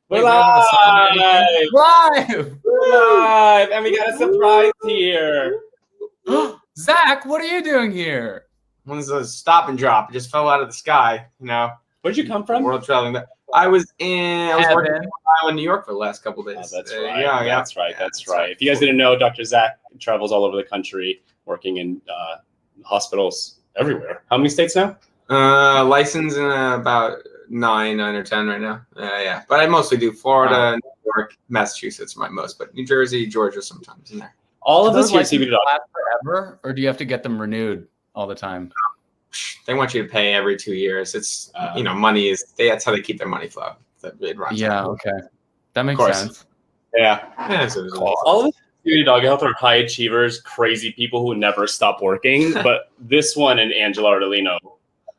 We're live! Live! We're live! And we got a surprise here. Zach, what are you doing here? One's a stop and drop. It just fell out of the sky, you know. Where'd you come from? World traveling. I was working in New York for the last couple of days. Oh, that's right. That's right. If you guys didn't know, Dr. Zach travels all over the country, working in hospitals everywhere. How many states now? Licensed in about 9 or 10 right now. Yeah, but I mostly do Florida, New York, Massachusetts, my most, but New Jersey, Georgia sometimes in there. All of us here at Cbd last forever, or do you have to get them renewed all the time? They want you to pay every 2 years. It's money is that's how they keep their money flow. It runs out. Okay, that makes sense. Yeah. All of us Cbd Dog Health are high achievers, crazy people who never stop working. But this one and Angela Ardolino,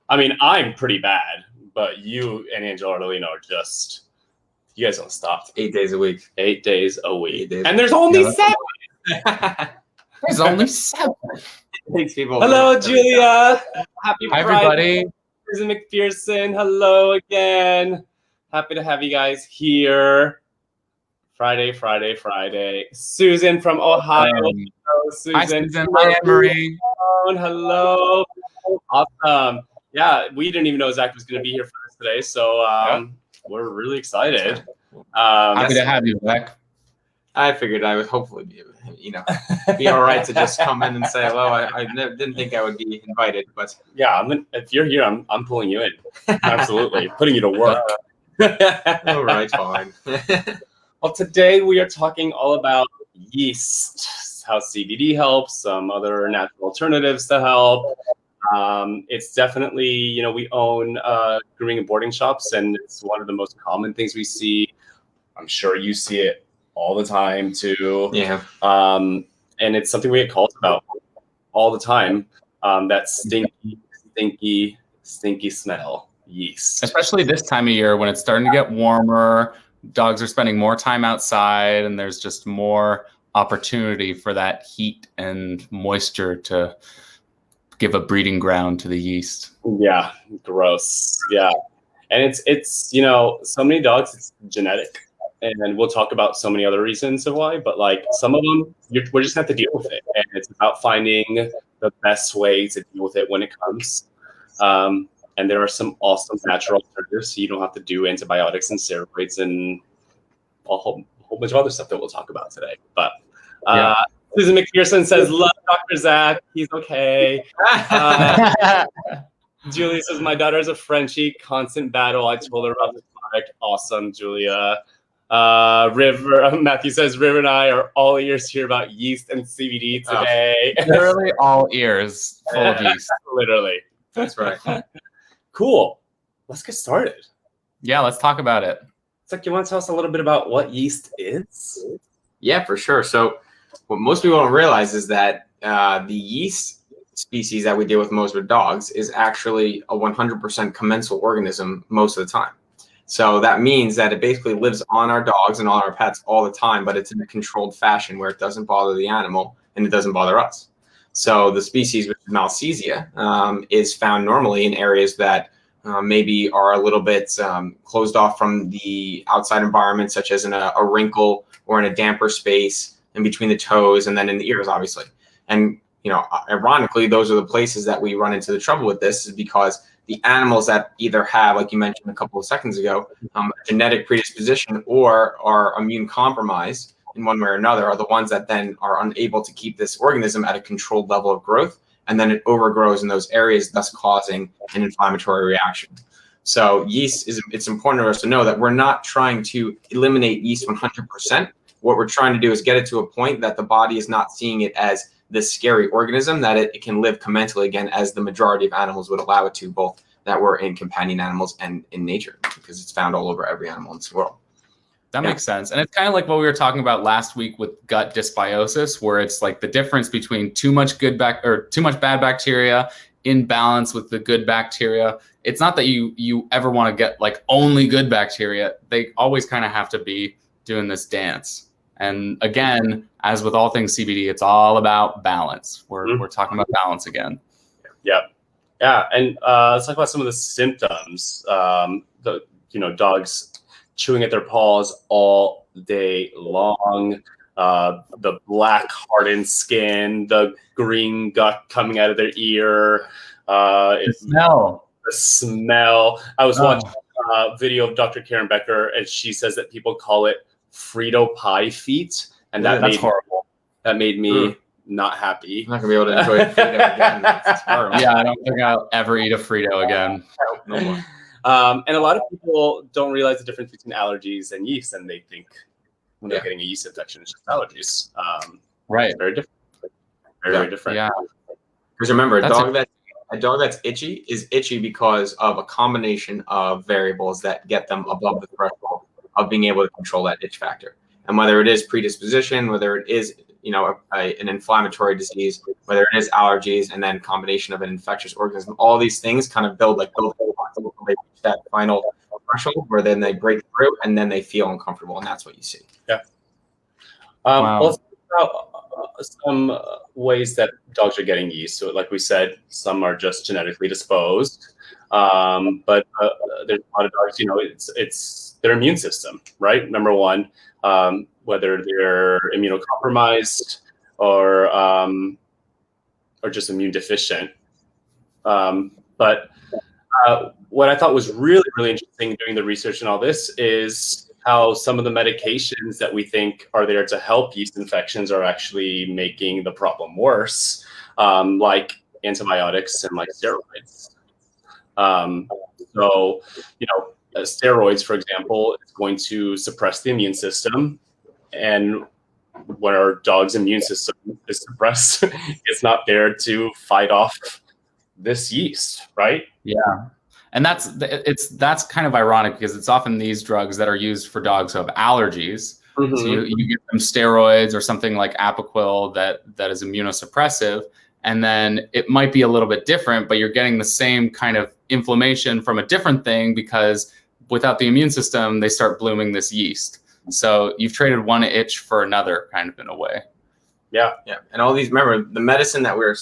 I mean, I'm pretty bad, but you and Angela Ardolino are just, you guys don't stop. 8 days a week. 8 days a week. And there's only 7. There's only 7. Thanks, people. Hello, Julia. Happy Hi, Friday. everybody. Susan McPherson. Hello again. Happy to have you guys here. Friday. Susan from Ohio. Hello, Susan. Hi, Susan. Hi, Anne-Marie. Hello. Awesome. Yeah, we didn't even know Zach was going to be here for us today, so we're really excited. Happy to have you, Zach. I figured I would hopefully be all right to just come in and say hello. I didn't think I would be invited, but yeah, if you're here, I'm pulling you in. Absolutely, putting you to work. All right, fine. Well, today we are talking all about yeast, how CBD helps, some other natural alternatives to help. It's definitely, we own grooming and boarding shops, and it's one of the most common things we see. I'm sure you see it all the time too. Yeah. And it's something we get calls about all the time. That stinky smell, yeast. Especially this time of year when it's starting to get warmer, dogs are spending more time outside, and there's just more opportunity for that heat and moisture to give a breeding ground to the yeast. Yeah, gross. Yeah. And it's so many dogs, it's genetic. And we'll talk about so many other reasons of why, but like some of them, we're just going to have to deal with it. And it's about finding the best way to deal with it when it comes. And there are some awesome natural alternatives, so you don't have to do antibiotics and steroids and a whole bunch of other stuff that we'll talk about today. But Susan McPherson says, love Dr. Zach. He's okay. Julia says, my daughter's a Frenchie. Constant battle. I told her about this product. Awesome, Julia. Matthew says, River and I are all ears here about yeast and CBD today. Literally all ears full of yeast. Literally. That's right. Cool. Let's get started. Yeah, let's talk about it. Zach, you want to tell us a little bit about what yeast is? Yeah, for sure. So what most people don't realize is that the yeast species that we deal with most with dogs is actually a 100% commensal organism most of the time. So that means that it basically lives on our dogs and on our pets all the time, but it's in a controlled fashion where it doesn't bother the animal and it doesn't bother us. So the species, which is Malcesia, is found normally in areas that maybe are a little bit closed off from the outside environment, such as in a wrinkle or in a damper space in between the toes and then in the ears, obviously. And, ironically, those are the places that we run into the trouble with this, is because the animals that either have, like you mentioned a couple of seconds ago, a genetic predisposition or are immune compromised in one way or another are the ones that then are unable to keep this organism at a controlled level of growth, and then it overgrows in those areas, thus causing an inflammatory reaction. So yeast it's important for us to know that we're not trying to eliminate yeast 100%. What we're trying to do is get it to a point that the body is not seeing it as this scary organism, that it can live commensally again, as the majority of animals would allow it to, both that were in companion animals and in nature, because it's found all over every animal in this world. That makes sense. And it's kind of like what we were talking about last week with gut dysbiosis, where it's like the difference between too much bad bacteria in balance with the good bacteria. It's not that you ever want to get like only good bacteria. They always kind of have to be doing this dance. And again, as with all things CBD, it's all about balance. We're talking about balance again. Yeah. And let's talk about some of the symptoms. dogs chewing at their paws all day long, the black hardened skin, the green gut coming out of their ear, the smell. The smell. I was watching a video of Dr. Karen Becker, and she says that people call it Frito pie feet, and that's horrible. That made me not happy. I'm not gonna be able to enjoy Frito again. That's horrible. Yeah, I don't think I'll ever eat a Frito again. No more. And a lot of people don't realize the difference between allergies and yeast, and they think when they're getting a yeast infection, it's just allergies. Right. It's very different. Very different. Yeah. Because remember, a dog that's itchy is itchy because of a combination of variables that get them above the threshold of being able to control that itch factor. And whether it is predisposition, whether it is an inflammatory disease, whether it is allergies, and then combination of an infectious organism, all these things kind of build that final threshold where then they break through and then they feel uncomfortable, and that's what you see. Yeah. Let's talk about some ways that dogs are getting yeast. So, like we said, some are just genetically disposed, but there's a lot of dogs. It's their immune system, right? Number one. Whether they're immunocompromised or just immune deficient. But what I thought was really, really interesting doing the research and all this is how some of the medications that we think are there to help yeast infections are actually making the problem worse, like antibiotics and like steroids. Steroids, for example, is going to suppress the immune system. And when our dog's immune system is suppressed, it's not there to fight off this yeast, right? Yeah. And that's kind of ironic because it's often these drugs that are used for dogs who have allergies. Mm-hmm. So you give them steroids or something like Apoquil that is immunosuppressive. And then it might be a little bit different, but you're getting the same kind of inflammation from a different thing because without the immune system, they start blooming this yeast. So you've traded one itch for another, kind of in a way. Yeah. And all these, remember, the medicine that we've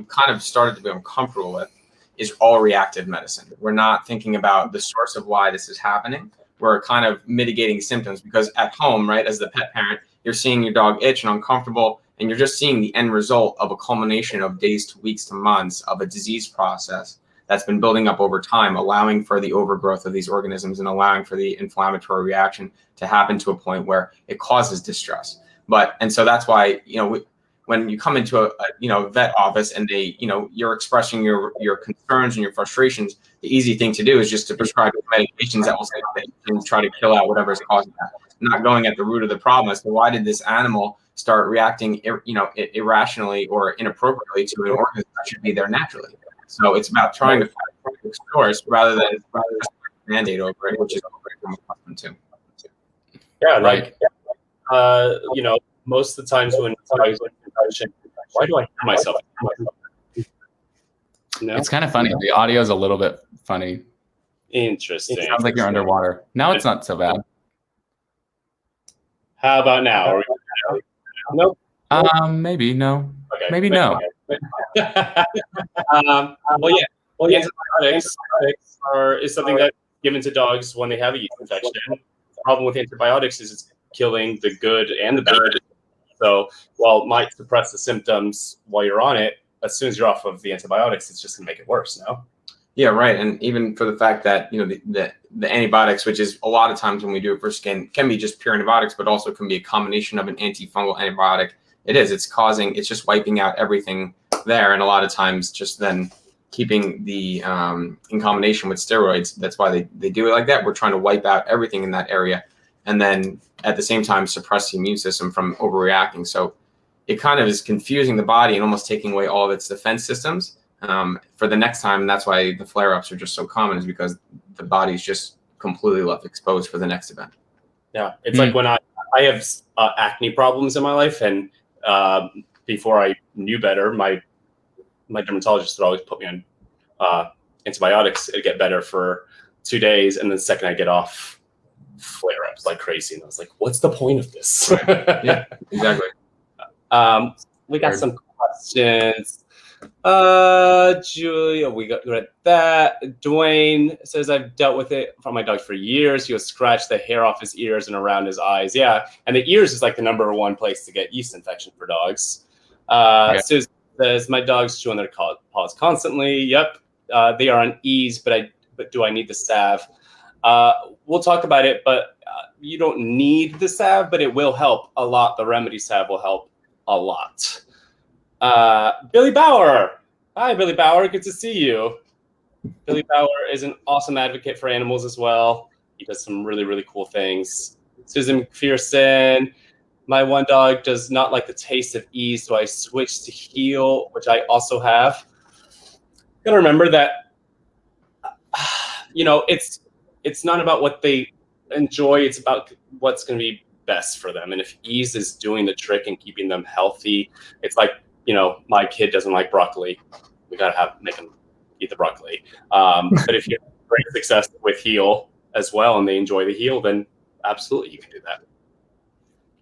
kind of started to become comfortable with is all reactive medicine. We're not thinking about the source of why this is happening. We're kind of mitigating symptoms because at home, right, as the pet parent, you're seeing your dog itch and uncomfortable, and you're just seeing the end result of a culmination of days to weeks to months of a disease process that's been building up over time, allowing for the overgrowth of these organisms and allowing for the inflammatory reaction to happen to a point where it causes distress. And so that's why, when you come into a vet office and you're expressing your concerns and your frustrations, the easy thing to do is just to prescribe medications that will say that you can try to kill out whatever is causing that. Not going at the root of the problem as to why did this animal start reacting, irrationally or inappropriately to an organism that should be there naturally. So it's about trying to find the source rather than mandate over it, which is what we're accustomed to. Yeah, most of the times when I was in infection, why do I hear myself? No? It's kind of funny. The audio is a little bit funny. Interesting. It sounds like you're underwater. Now it's not so bad. How about now? Nope. Maybe no. Okay. Maybe no. Antibiotics is something that's given to dogs when they have a yeast infection. The problem with antibiotics is it's killing the good and the bad. So while it might suppress the symptoms while you're on it, as soon as you're off of the antibiotics, it's just going to make it worse, no? Yeah, right. And even for the fact that, the antibiotics, which is a lot of times when we do it for skin, can be just pure antibiotics, but also can be a combination of an antifungal antibiotic. It's just wiping out everything there. And a lot of times just then keeping the, in combination with steroids, that's why they do it like that. We're trying to wipe out everything in that area. And then at the same time, suppress the immune system from overreacting. So it kind of is confusing the body and almost taking away all of its defense systems for the next time. And that's why the flare-ups are just so common, is because the body's just completely left exposed for the next event. Yeah, it's like when I have acne problems in my life, and before I knew better, my dermatologist would always put me on antibiotics. It'd get better for 2 days, and then the second I get off, flare-ups like crazy. And I was like, what's the point of this? Yeah, exactly. We got some questions. Julia, we got that. Dwayne says, I've dealt with it from my dog for years. He'll scratch the hair off his ears and around his eyes. Yeah, and the ears is like the #1 place to get yeast infection for dogs. Susan says, my dogs chew on their paws constantly. Yep, they are on ease, but do I need the salve? We'll talk about it, but you don't need the salve, but it will help a lot. The remedy salve will help a lot. Billy Bauer. Hi, Billy Bauer. Good to see you. Billy Bauer is an awesome advocate for animals as well. He does some really, really cool things. Susan McPherson. My one dog does not like the taste of Yeast, so I switched to Heal, which I also have. You gotta remember that, it's not about what they enjoy. It's about what's going to be best for them. And if Yeast is doing the trick and keeping them healthy, it's like, my kid doesn't like broccoli. We got to make him eat the broccoli. But if you have great success with Heal as well and they enjoy the Heal, then absolutely you can do that.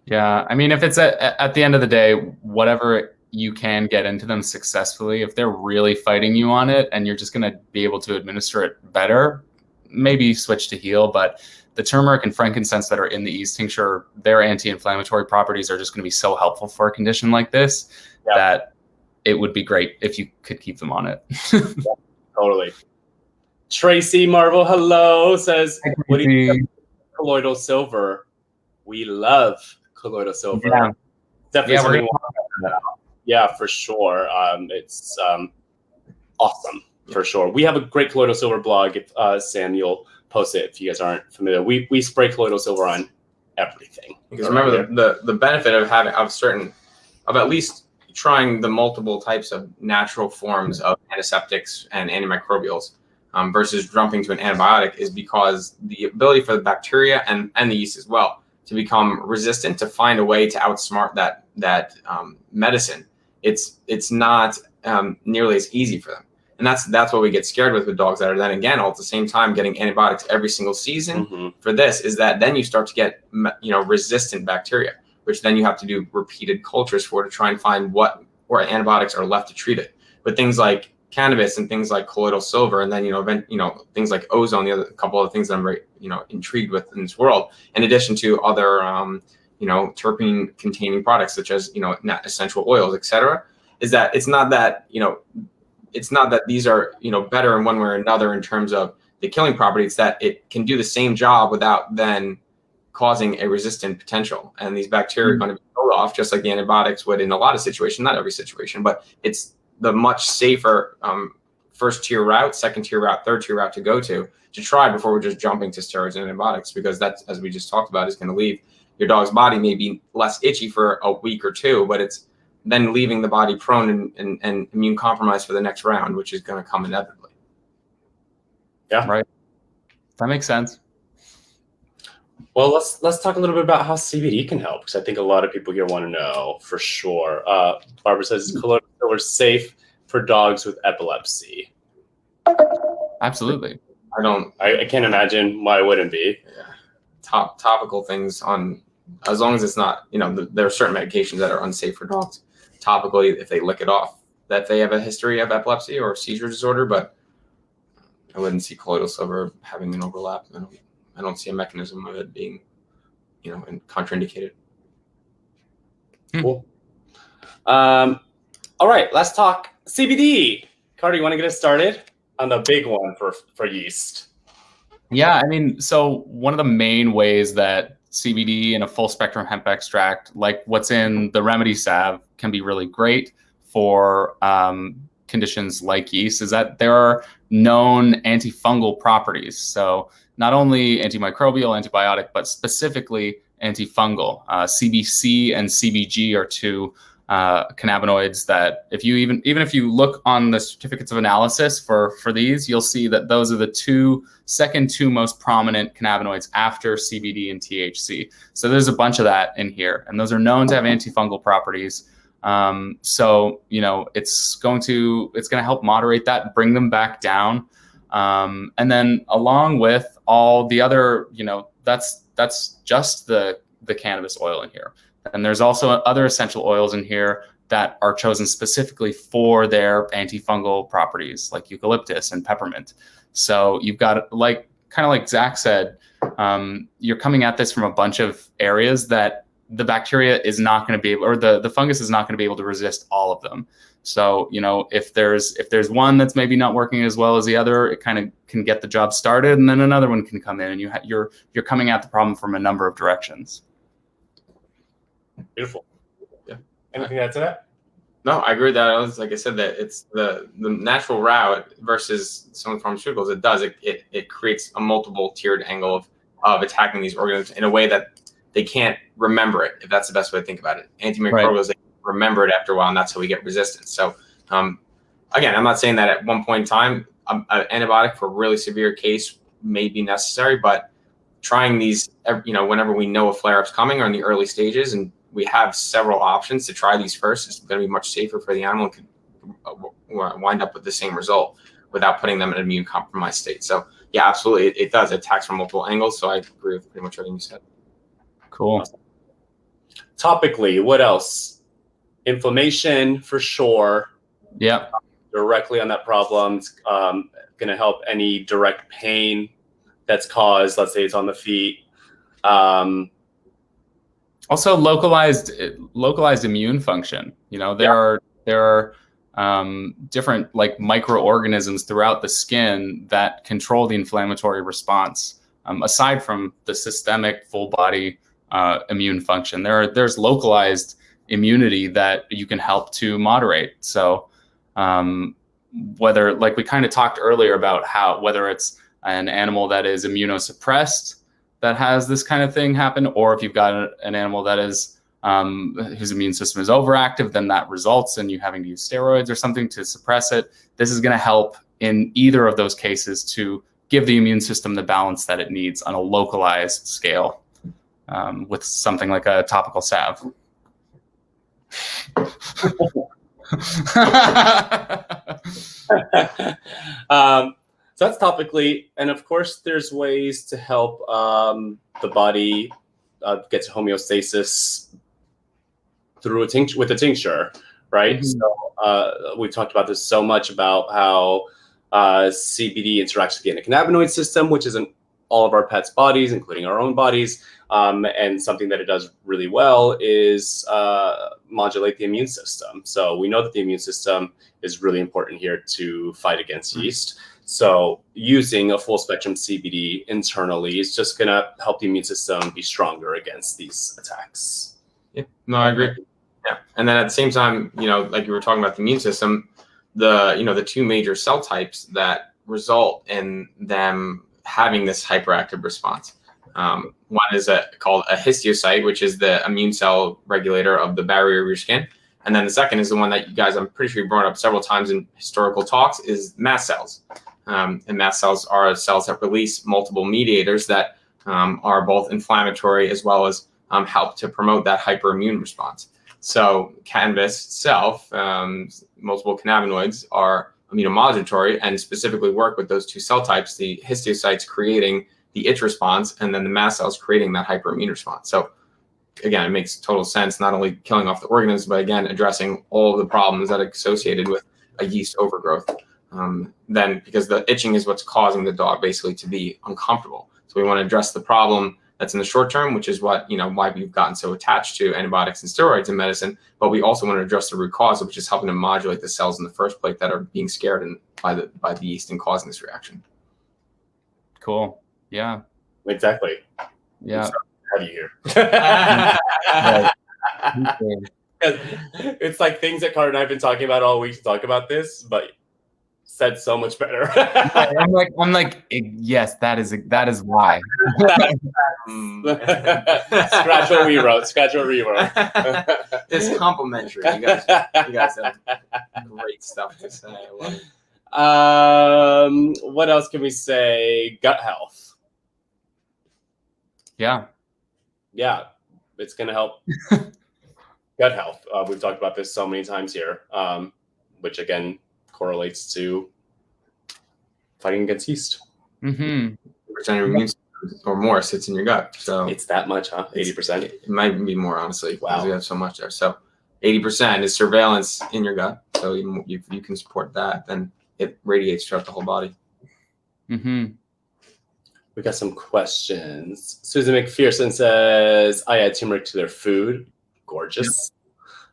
Yeah. I mean, if it's at the end of the day, whatever you can get into them successfully, if they're really fighting you on it and you're just going to be able to administer it better, maybe switch to Heal. But the turmeric and frankincense that are in the Yeast tincture, their anti-inflammatory properties are just going to be so helpful for a condition like this. Yep. That it would be great if you could keep them on it. Yeah, totally. Tracy Marvel, hello, says, what do you think of colloidal silver? We love colloidal silver. Yeah. Definitely. Yeah, for sure. It's awesome, for sure. We have a great colloidal silver blog. If Samuel post it, if you guys aren't familiar. We spray colloidal silver on everything. Because remember the benefit of at least trying the multiple types of natural forms of antiseptics and antimicrobials versus jumping to an antibiotic is because the ability for the bacteria and the yeast as well to become resistant, to find a way to outsmart that medicine. It's not nearly as easy for them. And that's what we get scared with dogs that are then again all at the same time getting antibiotics every single season. For this is that then you start to get resistant bacteria, which then you have to do repeated cultures for to try and find where antibiotics are left to treat it. But things like cannabis and things like colloidal silver, and then things like ozone, a couple of things that I'm very intrigued with in this world, in addition to other terpene containing products such as essential oils, etc. Is that it's not that these are better in one way or another in terms of the killing property. It's that it can do the same job without then causing a resistant potential, and these bacteria are going to be killed off just like the antibiotics would in a lot of situations, not every situation, but it's the much safer first tier route, second tier route, third tier route to go to try before we're just jumping to steroids and antibiotics, because that's, as we just talked about, is going to leave your dog's body maybe less itchy for a week or two, but it's then leaving the body prone and immune compromised for the next round, which is going to come inevitably. Yeah, right. That makes sense. Well, let's talk a little bit about how CBD can help, because I think a lot of people here want to know for sure. Barbara says colloidal silver is safe for dogs with epilepsy. Absolutely. I can't imagine why it wouldn't be. Yeah. Topical things on, as long as it's not, there are certain medications that are unsafe for dogs. Topically, if they lick it off, that they have a history of epilepsy or seizure disorder, but I wouldn't see colloidal silver having an overlap. I don't see a mechanism of it being, contraindicated. Cool. All right, let's talk CBD. Carter, you want to get us started on the big one for yeast? Yeah, I mean, so one of the main ways that CBD and a full spectrum hemp extract, like what's in the remedy salve, can be really great for conditions like yeast is that there are known antifungal properties. So not only antimicrobial, antibiotic, but specifically antifungal. CBC and CBG are two cannabinoids that even if you look on the certificates of analysis for these, you'll see that those are the second two most prominent cannabinoids after CBD and THC. So there's a bunch of that in here, and those are known to have antifungal properties. So it's going to help moderate that, bring them back down, and then along with all the other, that's just the cannabis oil in here. And there's also other essential oils in here that are chosen specifically for their antifungal properties, like eucalyptus and peppermint. So you've got, like, kind of like Zach said, you're coming at this from a bunch of areas that the bacteria is not going to be able, or the fungus is not going to be able to resist all of them. So, you know, if there's one that's maybe not working as well as the other, it kind of can get the job started, and then another one can come in, and you're coming at the problem from a number of directions. Beautiful. Yeah. Anything to add to that? No, I agree with that. Like I said, that it's the natural route versus some pharmaceuticals. It creates a multiple tiered angle of attacking these organisms in a way that they can't remember it, if that's the best way to think about it. Antimicrobials, they remember it after a while, and that's how we get resistance. So again, I'm not saying that at one point in time, an antibiotic for a really severe case may be necessary, but trying these, you know, whenever we know a flare-up's coming or in the early stages, and we have several options to try these first, it's going to be much safer for the animal and could wind up with the same result without putting them in an immune compromised state. So yeah, absolutely. It does. It attacks from multiple angles. So I agree with pretty much everything you said. Cool. Topically, what else? Inflammation for sure. Yeah. Directly on that problem. It's going to help any direct pain that's caused. Let's say it's on the feet. Also, localized immune function. You know, there are different, like, microorganisms throughout the skin that control the inflammatory response. Aside from the systemic full body immune function, there's localized immunity that you can help to moderate. So whether, like we kind of talked earlier about whether it's an animal that is immunosuppressed that has this kind of thing happen, or if you've got an animal that is whose immune system is overactive, then that results in you having to use steroids or something to suppress it. This is going to help in either of those cases to give the immune system the balance that it needs on a localized scale with something like a topical salve. So that's topically, and of course there's ways to help the body get to homeostasis through with a tincture, right? Mm-hmm. So we've talked about this so much about how CBD interacts with the endocannabinoid system, which is in all of our pets' bodies, including our own bodies. And something that it does really well is modulate the immune system. So we know that the immune system is really important here to fight against yeast. So using a full spectrum CBD internally is just going to help the immune system be stronger against these attacks. Yeah, no, I agree. Yeah, and then at the same time, you know, like you were talking about the immune system, the two major cell types that result in them having this hyperactive response. One is called a histiocyte, which is the immune cell regulator of the barrier of your skin. And then the second is the one that you guys, I'm pretty sure you brought up several times in historical talks, is mast cells. And mast cells are cells that release multiple mediators that are both inflammatory as well as help to promote that hyperimmune response. So cannabis itself, multiple cannabinoids are immunomodulatory and specifically work with those two cell types, the histiocytes creating the itch response, and then the mast cells creating that hyperimmune response. So again, it makes total sense, not only killing off the organisms, but again, addressing all of the problems that are associated with a yeast overgrowth. Then because the itching is what's causing the dog basically to be uncomfortable. So we want to address the problem that's in the short term, which is what, why we've gotten so attached to antibiotics and steroids in medicine. But we also want to address the root cause, which is helping to modulate the cells in the first place that are being scared by the yeast and causing this reaction. Cool. Yeah. Exactly. Yeah. How do you hear? It's like things that Carter and I have been talking about all week to talk about this, but said so much better. I'm like, yes, that is why. Scratch what we wrote. It's complimentary. You guys have great stuff to say. I love it. What else can we say? Gut health. Yeah, it's going to help gut health. We've talked about this so many times here, which again correlates to fighting against yeast. Mm-hmm. 80% of your immune system or more sits in your gut. So it's that much, huh? 80%? It might be more, honestly. Wow. Because we have so much there. So 80% is surveillance in your gut. So if you can support that, then it radiates throughout the whole body. Mm-hmm. We got some questions. Susan McPherson says, I add turmeric to their food. Gorgeous.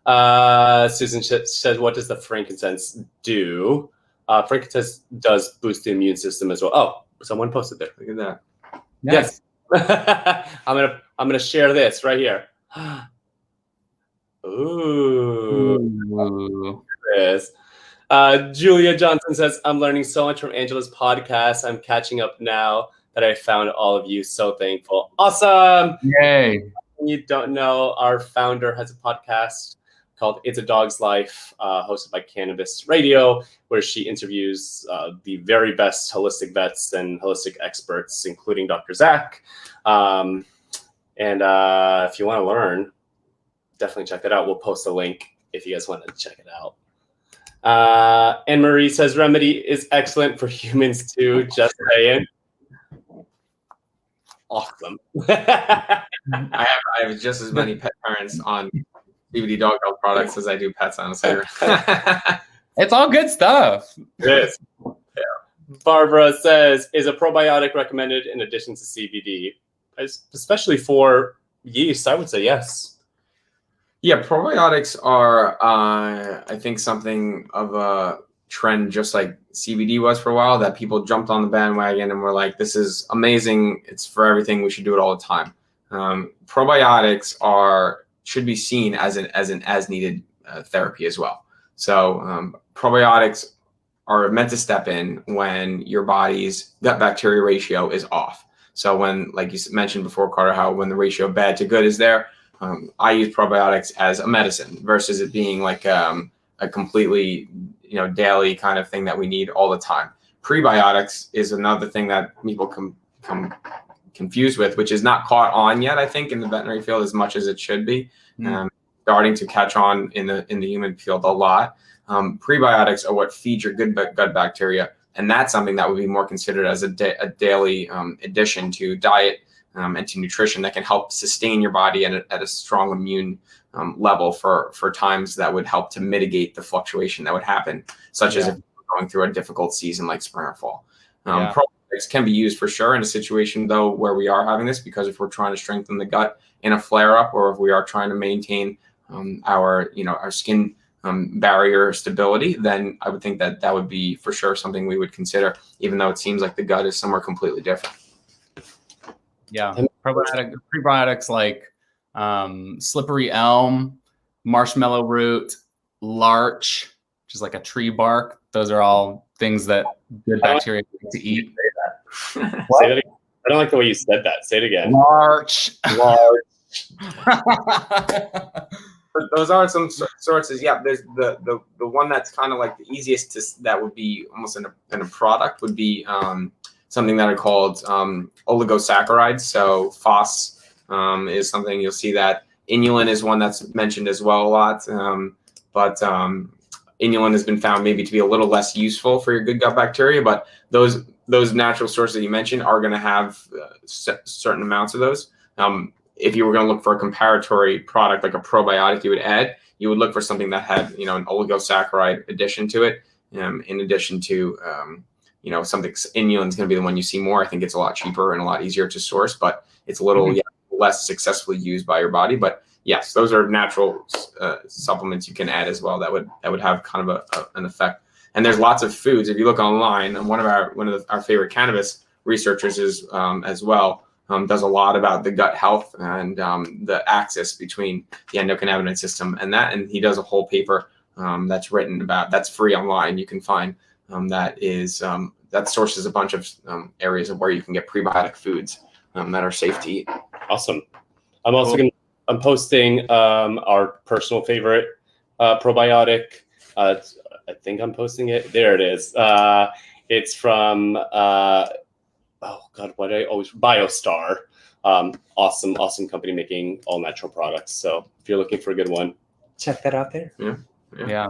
Susan says, what does the frankincense do? Frankincense does boost the immune system as well. Oh, someone posted there. Look at that. Yes. I'm gonna share this right here. Ooh. This. Julia Johnson says, I'm learning so much from Angela's podcast. I'm catching up now that I found all of you. So thankful. Awesome. Yay. You don't know, our founder has a podcast called It's a Dog's Life, hosted by Cannabis Radio, where she interviews the very best holistic vets and holistic experts, including Dr. Zach. And if you want to learn, definitely check that out. We'll post a link if you guys want to check it out. Anne Marie says, Remedy is excellent for humans too, just saying. Awesome. I have just as many pet parents on CBD dog health products as I do pets, honestly. It's all good stuff. It is. Yeah. Barbara says, is a probiotic recommended in addition to CBD? Especially for yeast, I would say yes. Yeah, probiotics are, I think, something of a trend, just like CBD was for a while, that people jumped on the bandwagon and were like, this is amazing. It's for everything. We should do it all the time. Probiotics should be seen as an as needed therapy as well. So probiotics are meant to step in when your body's gut bacteria ratio is off. So when, like you mentioned before, Carter, how when the ratio of bad to good is there, I use probiotics as a medicine versus it being like a completely, daily kind of thing that we need all the time. Prebiotics is another thing that people come confused with, which is not caught on yet, I think, in the veterinary field as much as it should be. Starting to catch on in the human field a lot. Prebiotics are what feed your good gut bacteria, and that's something that would be more considered as a daily addition to diet and to nutrition that can help sustain your body at a strong immune level for times that would help to mitigate the fluctuation that would happen, such as if you're going through a difficult season like spring or fall. Probiotics can be used for sure in a situation, though, where we are having this, because if we're trying to strengthen the gut in a flare-up, or if we are trying to maintain our skin barrier stability, then I would think that would be for sure something we would consider, even though it seems like the gut is somewhere completely different. Yeah, prebiotics like slippery elm, marshmallow root, larch, which is like a tree bark. Those are all things that good bacteria like to eat. Say that again. I don't like the way you said that. Say it again. Larch. Those are some sources. Yeah, there's the one that's kind of like the easiest that would be almost in a product would be something that are called oligosaccharides. So FOS is something you'll see that. Inulin is one that's mentioned as well a lot, but inulin has been found maybe to be a little less useful for your good gut bacteria. But those natural sources that you mentioned are going to have certain amounts of those. If you were going to look for a comparatory product like a probiotic you would look for something that had an oligosaccharide addition to it, in addition to something. Inulin is going to be the one you see more. I think it's a lot cheaper and a lot easier to source, but it's a little less successfully used by your body. But yes, those are natural supplements you can add as well that would have kind of an effect. And there's lots of foods. If you look online, and one of our favorite cannabis researchers is as well. Does a lot about the gut health and the axis between the endocannabinoid system and he does a whole paper that's written about, that's free online. You can find that sources a bunch of areas of where you can get prebiotic foods that are safe to eat. Awesome. I'm also I'm posting our personal favorite probiotic. I think I'm posting it. There it is. It's from BioStar. Awesome company making all natural products. So if you're looking for a good one, check that out there. Yeah.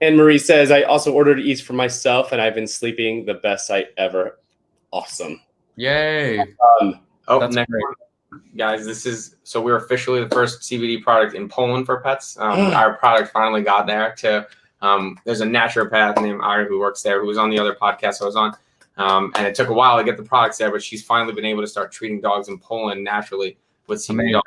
Anne Marie says, I also ordered Yeast for myself, and I've been sleeping the best I ever. Awesome. Yay. That's great. guys, we're officially the first CBD product in Poland for pets. Our product finally got there to, there's a naturopath named Ira who works there, who was on the other podcast I was on. And it took a while to get the products there, but she's finally been able to start treating dogs in Poland naturally with CBD.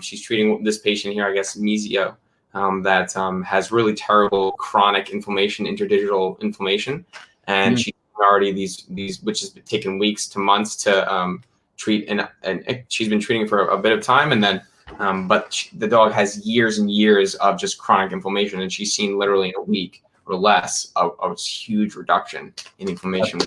She's treating this patient here, I guess, Mizio, that has really terrible chronic inflammation, interdigital inflammation. And she's already these, which has been taken weeks to months to treat. And she's been treating for a bit of time. And then, the dog has years and years of just chronic inflammation. And she's seen literally in a week or less a huge reduction in inflammation.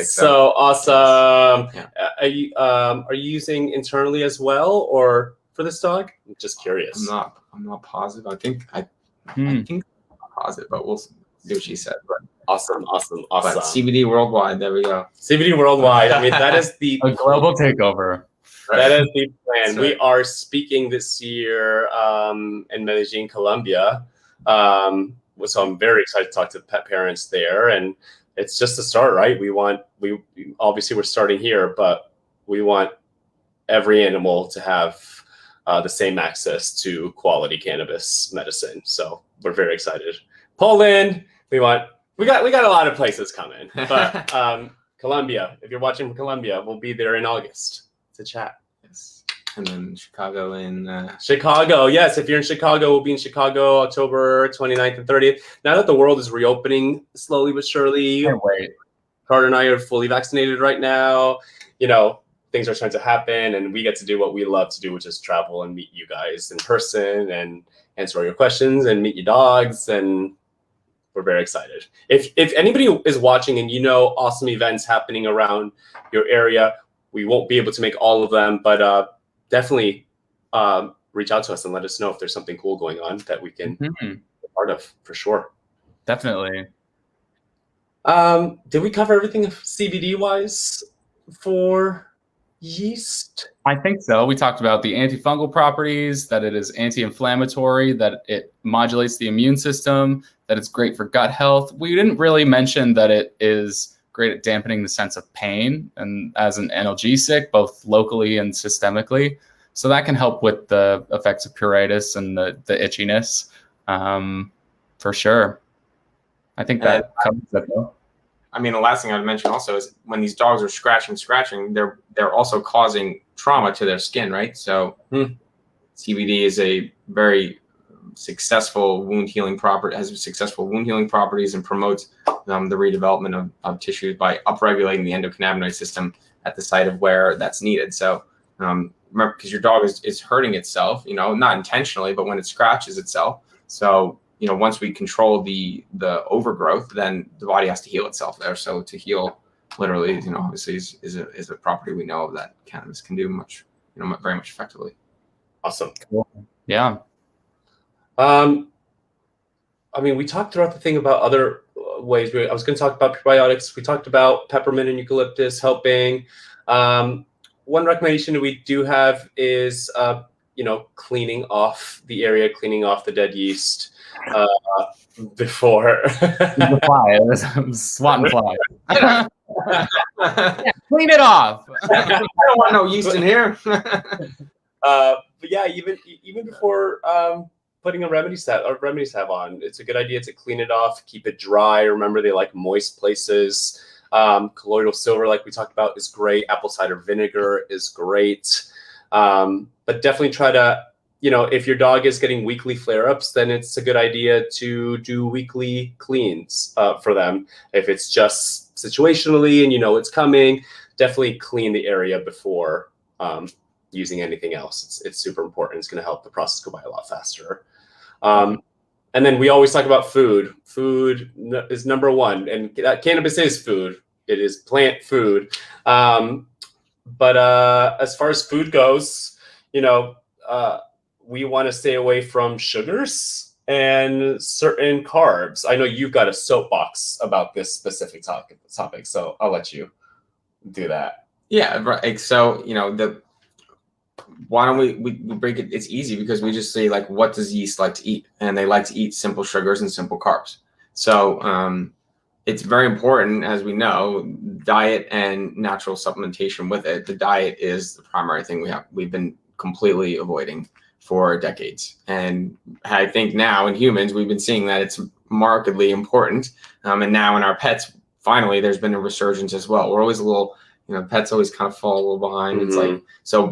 So awesome. Yeah. Are you using internally as well, or for this dog? I'm just curious. I'm not positive. I think I'm positive, but we'll see what she said. But Awesome. but CBD worldwide. There we go. CBD worldwide. I mean, that is the A global takeover. That is the plan. That's We right. are speaking this year in Medellin, Colombia. So I'm very excited to talk to pet parents there, and it's just a start, right? We obviously we're starting here, but we want every animal to have the same access to quality cannabis medicine. So we're very excited. Poland, we got a lot of places coming, but Colombia, if you're watching from Colombia, we'll be there in August to chat. Yes. And then Chicago in Chicago, yes. If you're in Chicago, we'll be in Chicago October 29th and 30th. Now that the world is reopening slowly but surely, Can't wait. Carter and I are fully vaccinated right now. Things are starting to happen, and we get to do what we love to do, which is travel and meet you guys in person and answer all your questions and meet your dogs. And we're very excited. If anybody is watching and awesome events happening around your area, we won't be able to make all of them, but definitely reach out to us and let us know if there's something cool going on that we can be part of, for sure. Definitely. Did we cover everything CBD wise for yeast? I think so. We talked about the antifungal properties, that it is anti-inflammatory, that it modulates the immune system, that it's great for gut health. We didn't really mention that it is great at dampening the sense of pain and as an analgesic, both locally and systemically. So that can help with the effects of pruritus and the itchiness, for sure. I think that covers it though. I mean, the last thing I'd mention also is when these dogs are scratching, they're also causing trauma to their skin, right? So CBD is a very successful wound healing property, has successful wound healing properties, and promotes the redevelopment of tissues by upregulating the endocannabinoid system at the site of where that's needed. So remember, because your dog is hurting itself, not intentionally, but when it scratches itself. So once we control the overgrowth, then the body has to heal itself there. So to heal, literally, obviously is a property we know that cannabis can do much, very much effectively. Awesome. Cool. Yeah. I mean, we talked throughout the thing about other ways. I was going to talk about probiotics. We talked about peppermint and eucalyptus helping. One recommendation we do have is, cleaning off the area, cleaning off the dead yeast before. The fly. I'm swatting fly. Yeah, clean it off. I don't want no yeast in here. But yeah, even before putting a remedy salve on, it's a good idea to clean it off, keep it dry. Remember, they like moist places. Colloidal silver, like we talked about, is great. Apple cider vinegar is great. But definitely try to, if your dog is getting weekly flare-ups, then it's a good idea to do weekly cleans for them. If it's just situationally and it's coming, definitely clean the area before using anything else. It's super important. It's going to help the process go by a lot faster. And then we always talk about food. Food is number one, and cannabis is food. It is plant food. But as far as food goes, we want to stay away from sugars and certain carbs. I know you've got a soapbox about this specific topic, so I'll let you do that. Yeah, right. So, why don't we break it? It's easy because we just say, like, what does yeast like to eat? And they like to eat simple sugars and simple carbs. So it's very important, as we know, diet and natural supplementation with it. The diet is the primary thing we've been completely avoiding for decades. And I think now in humans, we've been seeing that it's markedly important. And now in our pets, finally, there's been a resurgence as well. We're always a little, pets always kind of fall a little behind. It's like,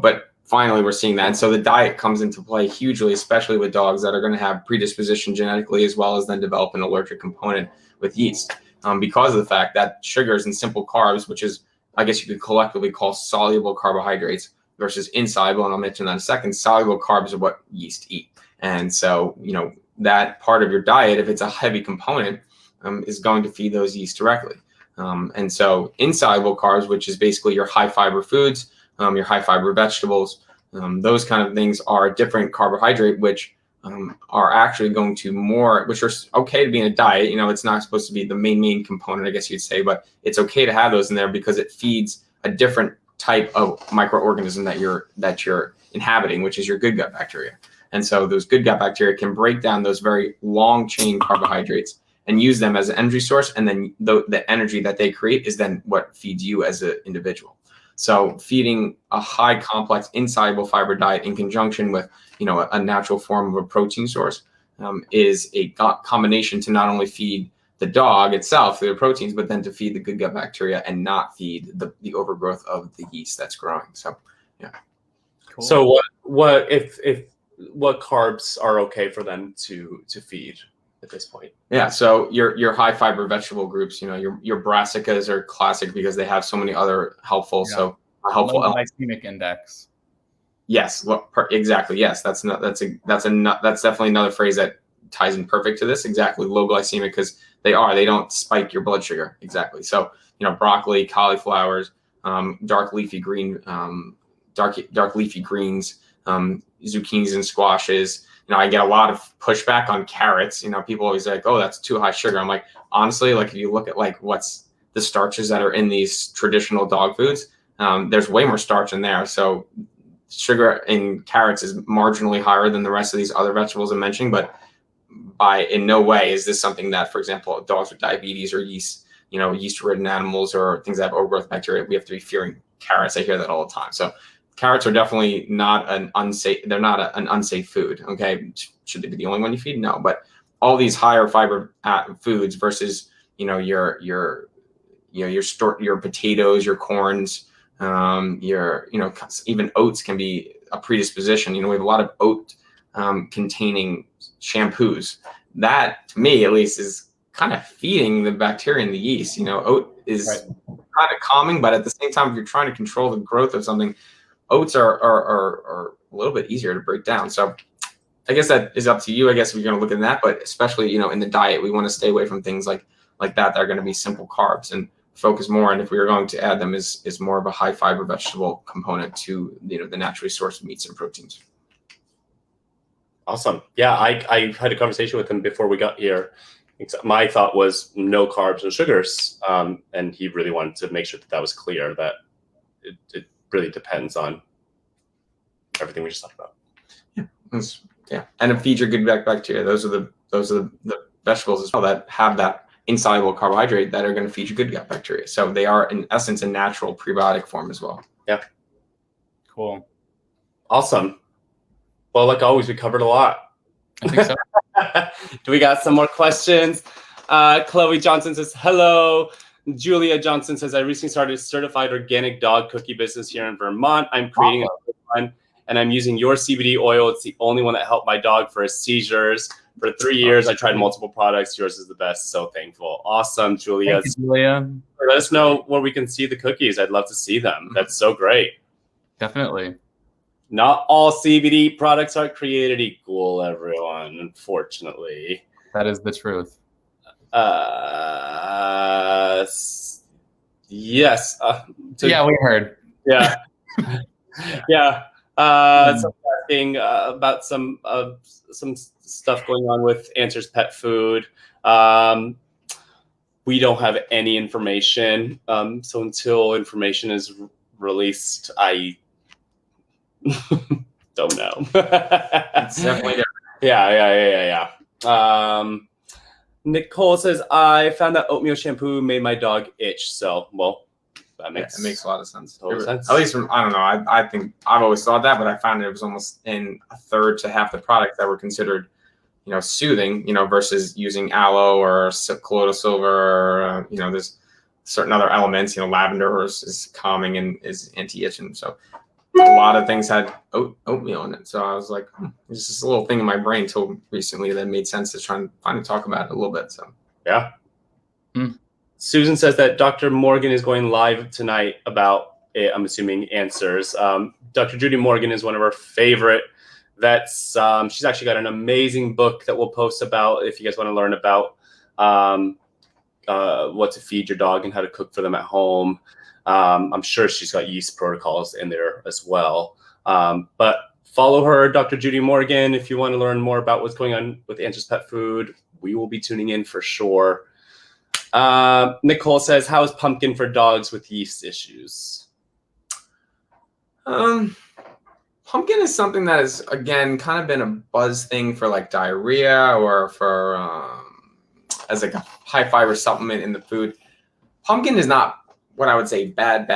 but finally we're seeing that. And so the diet comes into play hugely, especially with dogs that are going to have predisposition genetically, as well as then develop an allergic component with yeast. Because of the fact that sugars and simple carbs, which is, I guess you could collectively call soluble carbohydrates versus insoluble, and I'll mention that in a second, soluble carbs are what yeast eat. And so, that part of your diet, if it's a heavy component, is going to feed those yeast directly. And so insoluble carbs, which is basically your high fiber foods, your high fiber vegetables, those kind of things are a different carbohydrate, which are actually going to which are okay to be in a diet. It's not supposed to be the main component, I guess you'd say, but it's okay to have those in there because it feeds a different type of microorganism that you're inhabiting, which is your good gut bacteria. And so those good gut bacteria can break down those very long chain carbohydrates and use them as an energy source. And then the energy that they create is then what feeds you as an individual. So feeding a high complex insoluble fiber diet in conjunction with, a natural form of a protein source is a combination to not only feed the dog itself through the proteins, but then to feed the good gut bacteria and not feed the overgrowth of the yeast that's growing. So, yeah. Cool. So what carbs are okay for them to feed at this point? Yeah, so your high fiber vegetable groups, your brassicas are classic because they have so many other helpful. Yeah. So helpful low glycemic index. Yes, exactly. Yes, that's definitely another phrase that ties in perfect to this. Exactly, low glycemic because they don't spike your blood sugar. Exactly. So broccoli, cauliflowers, dark leafy greens, zucchinis and squashes. I get a lot of pushback on carrots. People always like, oh, that's too high sugar. I'm like, honestly, like if you look at like what's the starches that are in these traditional dog foods, there's way more starch in there. So sugar in carrots is marginally higher than the rest of these other vegetables I'm mentioning, but in no way is this something that, for example, dogs with diabetes or yeast-ridden animals or things that have overgrowth bacteria, we have to be fearing carrots. I hear that all the time. So carrots are definitely not an unsafe. They're not an unsafe food. Okay, should they be the only one you feed? No, but all these higher fiber foods versus your potatoes, your corns, even oats can be a predisposition. We have a lot of oat containing shampoos. That, to me at least, is kind of feeding the bacteria and the yeast. Oat is kind of calming, but at the same time, if you're trying to control the growth of something, oats are a little bit easier to break down. So I guess that is up to you, I guess, if you're going to look at that. But especially, in the diet, we want to stay away from things like that are going to be simple carbs and focus more on, if we are going to add them, is more of a high fiber vegetable component to the naturally sourced meats and proteins. Awesome. Yeah, I had a conversation with him before we got here. My thought was no carbs, no sugars, and he really wanted to make sure that was clear, that it really depends on everything we just talked about. Yeah, and it feeds your good gut bacteria. Those are the vegetables as well that have that insoluble carbohydrate that are going to feed your good gut bacteria. So they are, in essence, a natural prebiotic form as well. Yeah. Cool. Awesome. Well, like always, we covered a lot. I think so. Do we got some more questions? Chloe Johnson says, hello. Julia Johnson says, I recently started a certified organic dog cookie business here in Vermont. I'm creating a one, and I'm using your CBD oil. It's the only one that helped my dog for his seizures. For 3 years, I tried multiple products. Yours is the best. So thankful. Awesome, Julia. Thank you, Julia. Let us know where we can see the cookies. I'd love to see them. That's so great. Definitely. Not all CBD products are created equal, everyone, unfortunately. That is the truth. Yes. Yeah, we heard. Yeah. Yeah. So asking about some stuff going on with Answers Pet Food. We don't have any information. So until information is released, I don't know. It's definitely different. Yeah. Nicole says, I found that oatmeal shampoo made my dog itch. So, well, that makes, it makes a lot of sense. Total sense. At least from, I don't know. I think I've always thought that, but I found it was almost in a third to half the products that were considered, soothing, versus using aloe or colloidal silver or, there's certain other elements, lavender is calming and is anti-itching. So a lot of things had oatmeal in it. So I was like, it's just a little thing in my brain till recently that made sense to try and finally talk about it a little bit. So, yeah. Susan says that Dr. Morgan is going live tonight about, I'm assuming, answers. Dr. Judy Morgan is one of our favorite vets. She's actually got an amazing book that we'll post about if you guys want to learn about what to feed your dog and how to cook for them at home. I'm sure she's got yeast protocols in there as well. But follow her, Dr. Judy Morgan, if you want to learn more about what's going on with Answers Pet Food. We will be tuning in for sure. Nicole says, how is pumpkin for dogs with yeast issues? Pumpkin is something that has, again, kind of been a buzz thing for like diarrhea or for as like a high fiber supplement in the food. Pumpkin is not what I would say bad.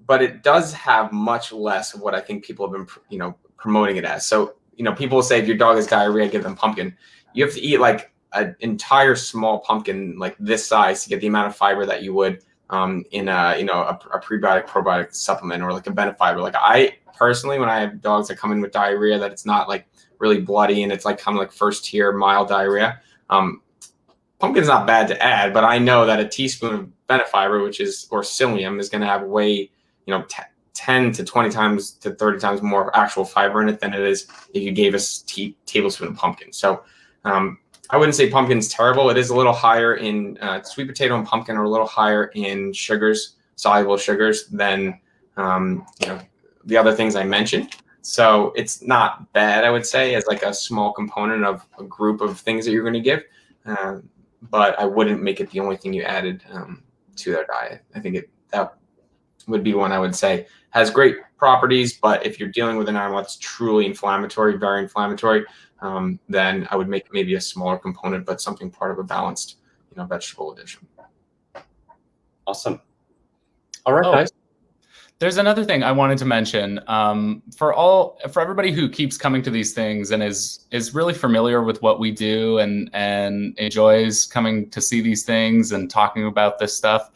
But it does have much less of what I think people have been, promoting it as. So, people will say if your dog has diarrhea, give them pumpkin. You have to eat like an entire small pumpkin, like this size, to get the amount of fiber that you would in a prebiotic probiotic supplement or like a benefiber. Like I personally, when I have dogs that come in with diarrhea, that it's not like really bloody and it's like kind of like first tier mild diarrhea. Pumpkin's not bad to add, but I know that a teaspoon of benefiber, or psyllium, is going to have way, 10 to 20 times to 30 times more actual fiber in it than it is if you gave us a tablespoon of pumpkin. So I wouldn't say pumpkin's terrible. It is a little higher in sweet potato and pumpkin are a little higher in sugars, soluble sugars, than the other things I mentioned. So it's not bad, I would say, as like a small component of a group of things that you're going to give. But I wouldn't make it the only thing you added to their diet. I think that would be one I would say has great properties, but if you're dealing with an animal that's truly inflammatory, very inflammatory, then I would make maybe a smaller component, but something part of a balanced, vegetable addition. Awesome. All right, guys. There's another thing I wanted to mention for everybody who keeps coming to these things and is really familiar with what we do and enjoys coming to see these things and talking about this stuff.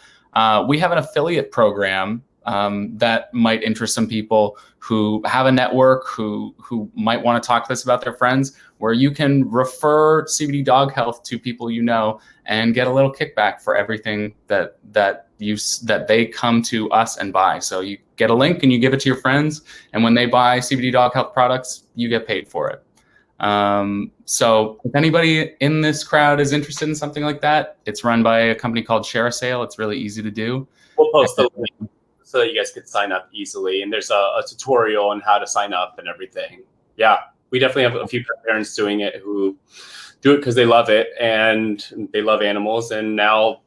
We have an affiliate program that might interest some people who have a network who might want to talk to us about their friends, where you can refer CBD Dog Health to people and get a little kickback for everything that they come to us and buy. So you get a link and you give it to your friends, and when they buy CBD Dog Health products, you get paid for it. So if anybody in this crowd is interested in something like that, it's run by a company called Share a Sale. It's really easy to do. We'll post the link so that you guys can sign up easily. And there's a tutorial on how to sign up and everything. Yeah, we definitely have a few parents doing it who do it because they love it and they love animals, and now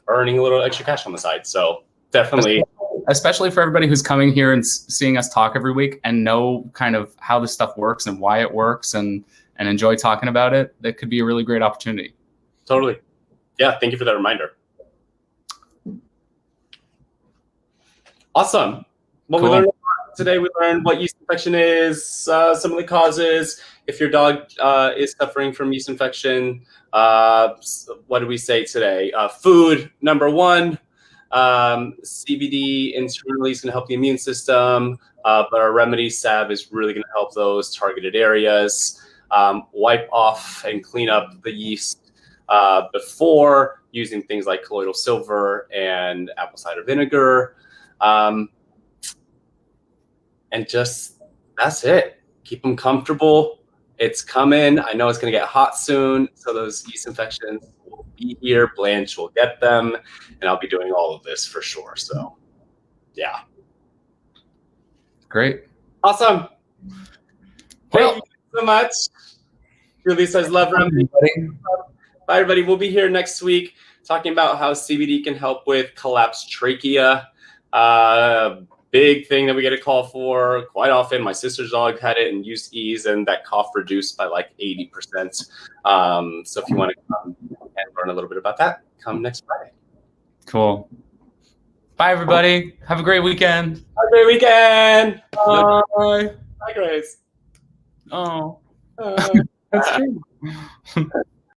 earning a little extra cash on the side. So definitely. Especially for everybody who's coming here and seeing us talk every week and know kind of how this stuff works and why it works and enjoy talking about it, that could be a really great opportunity. Totally. Yeah, thank you for that reminder. Awesome. Well, cool. We learned today, we learned what yeast infection is, some of the causes. If your dog is suffering from yeast infection, what did we say today? Food, number one. CBD internally is going to help the immune system, but our remedy salve is really going to help those targeted areas. Wipe off and clean up the yeast before using things like colloidal silver and apple cider vinegar. And just, that's it. Keep them comfortable. It's coming. I know it's going to get hot soon, so those yeast infections will be here. Blanche will get them, and I'll be doing all of this for sure. So, yeah. Great. Awesome. Thank you so much. Really says love remedy. Bye, everybody. We'll be here next week talking about how CBD can help with collapsed trachea. Big thing that we get a call for quite often. My sister's dog had it and used ease, and that cough reduced by like 80%. So if you want to and learn a little bit about that come next Friday. Cool. Bye, everybody. Have a great weekend. Have a great weekend. Bye. Bye, Grace. Oh, Uh, that's true.